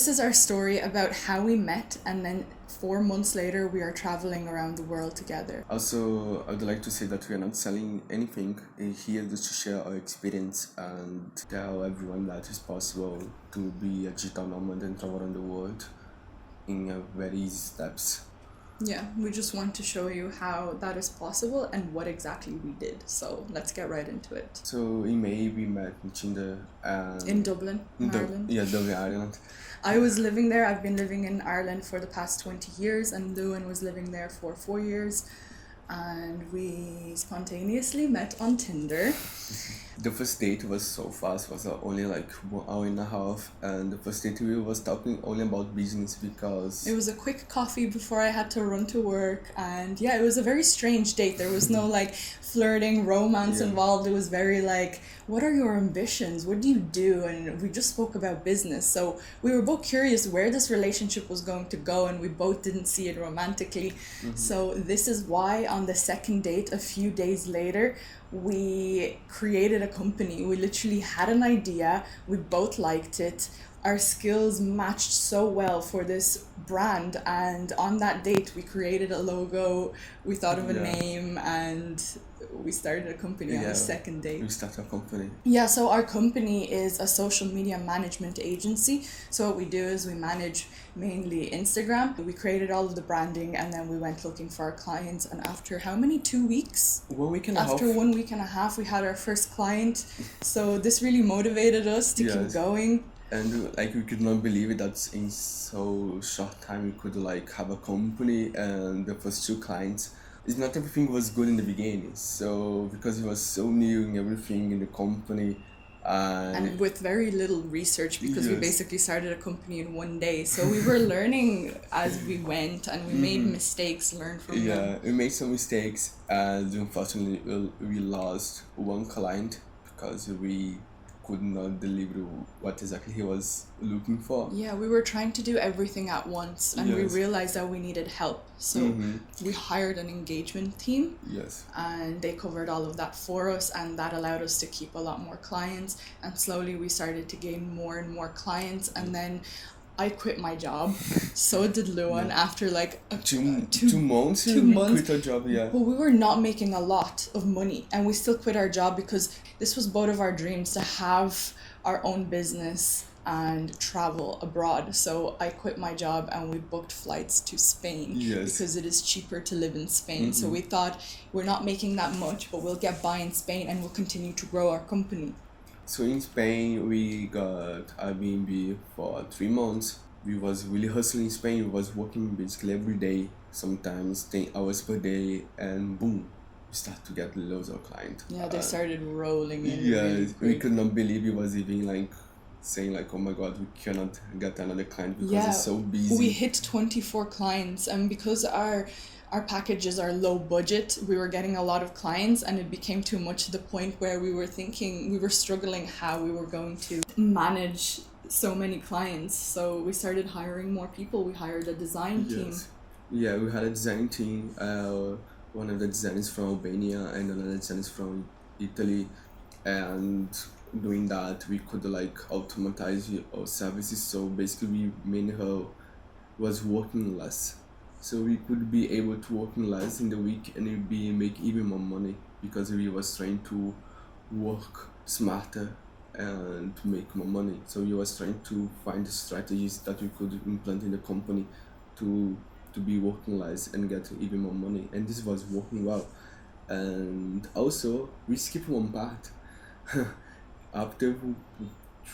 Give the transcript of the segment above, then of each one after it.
this is our story about how we met, and then 4 months later, we are traveling around the world together. Also, I would like to say that we are not selling anything here, just to share our experience and tell everyone that it's possible to be a digital nomad and travel around the world in a very easy steps. Yeah, we just want to show you how that is possible and what exactly we did. So let's get right into it. So in May we met in Tinder In Dublin, Ireland. Yeah, Dublin, Ireland. I was living there. I've been living in Ireland for the past 20 years, and Lewin was living there for 4 years. And we spontaneously met on Tinder. The first date was so fast, was only like 1 hour and a half, and the first date we was talking only about business because It was a quick coffee before I had to run to work, and yeah, it was a very strange date. There was no like flirting, romance involved. It was very like, what are your ambitions? What do you do? And we just spoke about business. So we were both curious where this relationship was going to go, and we both didn't see it romantically. So this is why on the second date, a few days later, we created a company. We literally had an idea. We both liked it. Our skills matched so well for this brand, and on that date we created a logo, we thought of a name, and we started a company on the second date. We started a company. Yeah, so our company is a social media management agency. So what we do is we manage mainly Instagram. We created all of the branding, and then we went looking for our clients, and after how many 2 weeks? 1 week and a half. After 1 week and a half, we had our first client. So this really motivated us to keep going. And like we could not believe it that in so short time we could like have a company and the first 2 clients. It's not everything was good in the beginning, so because it was so new in everything in the company, and with very little research, because we basically started a company in 1 day, so we were learning as we went, and we made mistakes, learned from them. Yeah, we made some mistakes, and unfortunately we lost 1 client because we could not deliver what exactly he was looking for. Yeah, we were trying to do everything at once, and we realized that we needed help. So we hired an engagement team. Yes. And they covered all of that for us, and that allowed us to keep a lot more clients. And slowly we started to gain more and more clients, and then I quit my job. So did Lewin after like 2 months. 2 months. We quit our job, yeah. But we were not making a lot of money, and we still quit our job because this was both of our dreams, to have our own business and travel abroad. So I quit my job, and we booked flights to Spain because it is cheaper to live in Spain. So we thought, we're not making that much, but we'll get by in Spain and we'll continue to grow our company. So in Spain, we got Airbnb for 3 months. We was really hustling in Spain. We was working basically every day, sometimes 10 hours per day, and boom, we started to get loads of clients. Yeah, they started rolling in. Yeah, really we could not believe it was even like saying like, oh my god, we cannot get another client because it's so busy. We hit 24 clients, and because our packages are low budget, we were getting a lot of clients, and it became too much to the point where we were struggling how we were going to manage so many clients. So we started hiring more people. We hired a design team. Yeah, we had a design team. One of the designers from Albania and another designer from Italy, and doing that we could like automatize our services. So basically we made her was working less. So we could be able to work less in the week and make even more money because we was trying to work smarter and to make more money. So we was trying to find strategies that we could implement in the company to be working less and get even more money. And this was working well. And also we skipped one part. After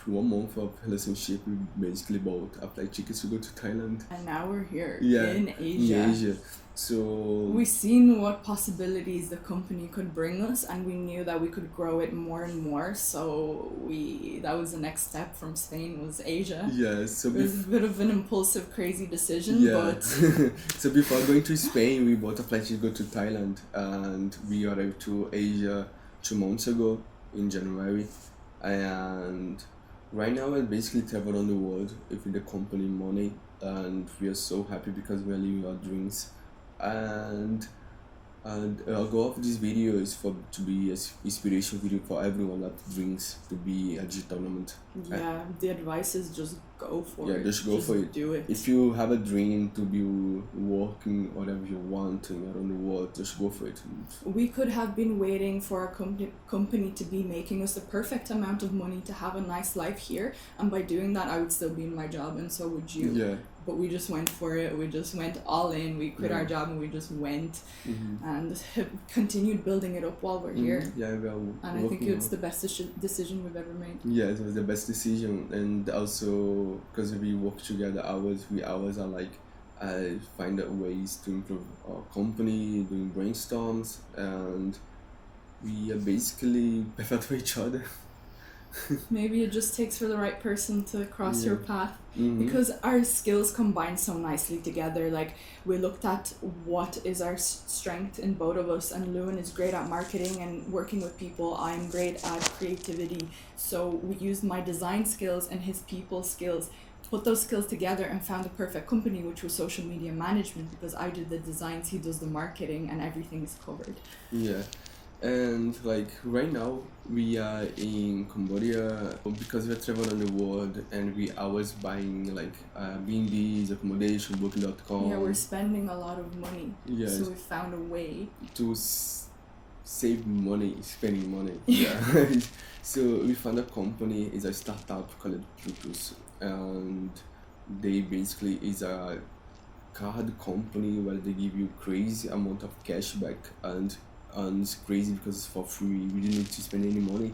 1 month of relationship, we basically bought a flight tickets to go to Thailand. And now we're here in Asia. So we seen what possibilities the company could bring us, and we knew that we could grow it more and more. So that was the next step from Spain, was Asia. Yeah, so it was a bit of an impulsive, crazy decision. But so before going to Spain, we bought a flight to go to Thailand, and we arrived to Asia 2 months ago in January. And right now I basically travel around the world with the company money, and we are so happy because we are living our dreams. And our goal of this video is to be an inspiration video for everyone that dreams to be a digital nomad. Yeah, the advice is just go for Yeah, it. just go for it. Do it. If you have a dream to be working whatever you want around the world, just go for it. We could have been waiting for our company to be making us the perfect amount of money to have a nice life here, and by doing that I would still be in my job, and so would you. Yeah. But we just went for it. We just went all in. We quit our job and we just went and continued building it up while we're here. Yeah, we are and I think it's the best decision we've ever made. Yeah, it was the best decision, and also because we work together hours, we hours are like find out ways to improve our company, doing brainstorms, and we are basically perfect for each other. Maybe it just takes for the right person to cross your path, because our skills combine so nicely together. Like, we looked at what is our strength in both of us, and Lewin is great at marketing and working with people. I'm great at creativity, so we used my design skills and his people skills, put those skills together and found the perfect company, which was social media management, because I did the designs, he does the marketing, and everything is covered. Yeah. And like right now we are in Cambodia because we're traveling the world, and we always buying like Airbnbs, accommodation, booking.com. Yeah, we're spending a lot of money. Yes. So we found a way to save money, spending money. Yeah. So we found a company, is a startup called Plutus, and they basically is a card company where they give you crazy amount of cashback, and it's crazy because it's for free. We didn't need to spend any money.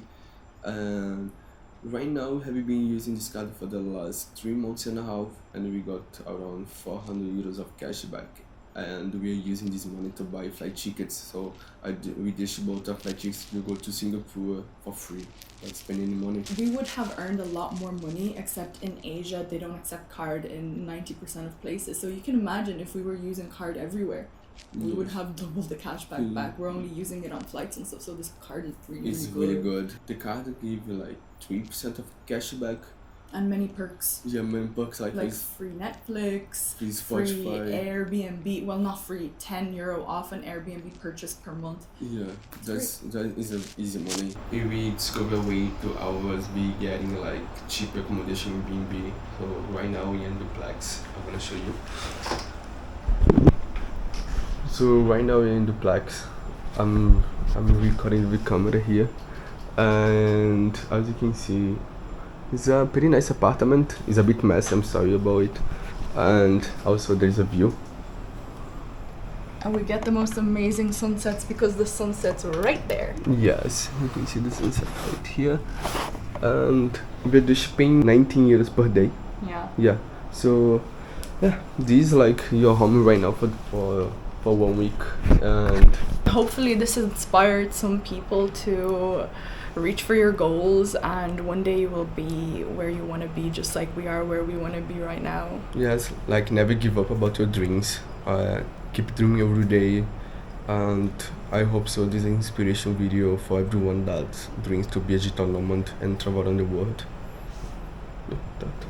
Right now, have you been using this card for the last 3 months and a half, and we got around 400 euros of cashback, and we are using this money to buy flight tickets. So we distribute our flight tickets to go to Singapore for free, not spend any money. We would have earned a lot more money, except in Asia they don't accept card in 90% of places. So you can imagine if we were using card everywhere, we would have double the cashback back. We're only using it on flights and stuff, so this card is really good. The card give you like 3% of cashback. And many perks. Yeah, many perks like free Netflix, free Spotify, free Airbnb. Well, not free, €10 off an Airbnb purchase per month. Yeah, that is a easy money. If we discover a way to always be getting like cheap accommodation in Airbnb. So right now we're in duplex. I'm gonna show you. So right now we're in duplex. I'm recording with camera here, and as you can see, it's a pretty nice apartment. It's a bit messy, I'm sorry about it. And also there's a view. And we get the most amazing sunsets because the sunset's right there. Yes, you can see the sunset right here. And we're just paying 19 euros per day. Yeah. Yeah. So yeah, this is like your home right now for 1 week. And hopefully this inspired some people to reach for your goals, and one day you will be where you want to be, just like we are where we want to be right now. Yes, like never give up about your dreams. Keep dreaming every day, and I hope so this is an inspiration video for everyone that dreams to be a digital nomad and travel around the world. Yeah, that.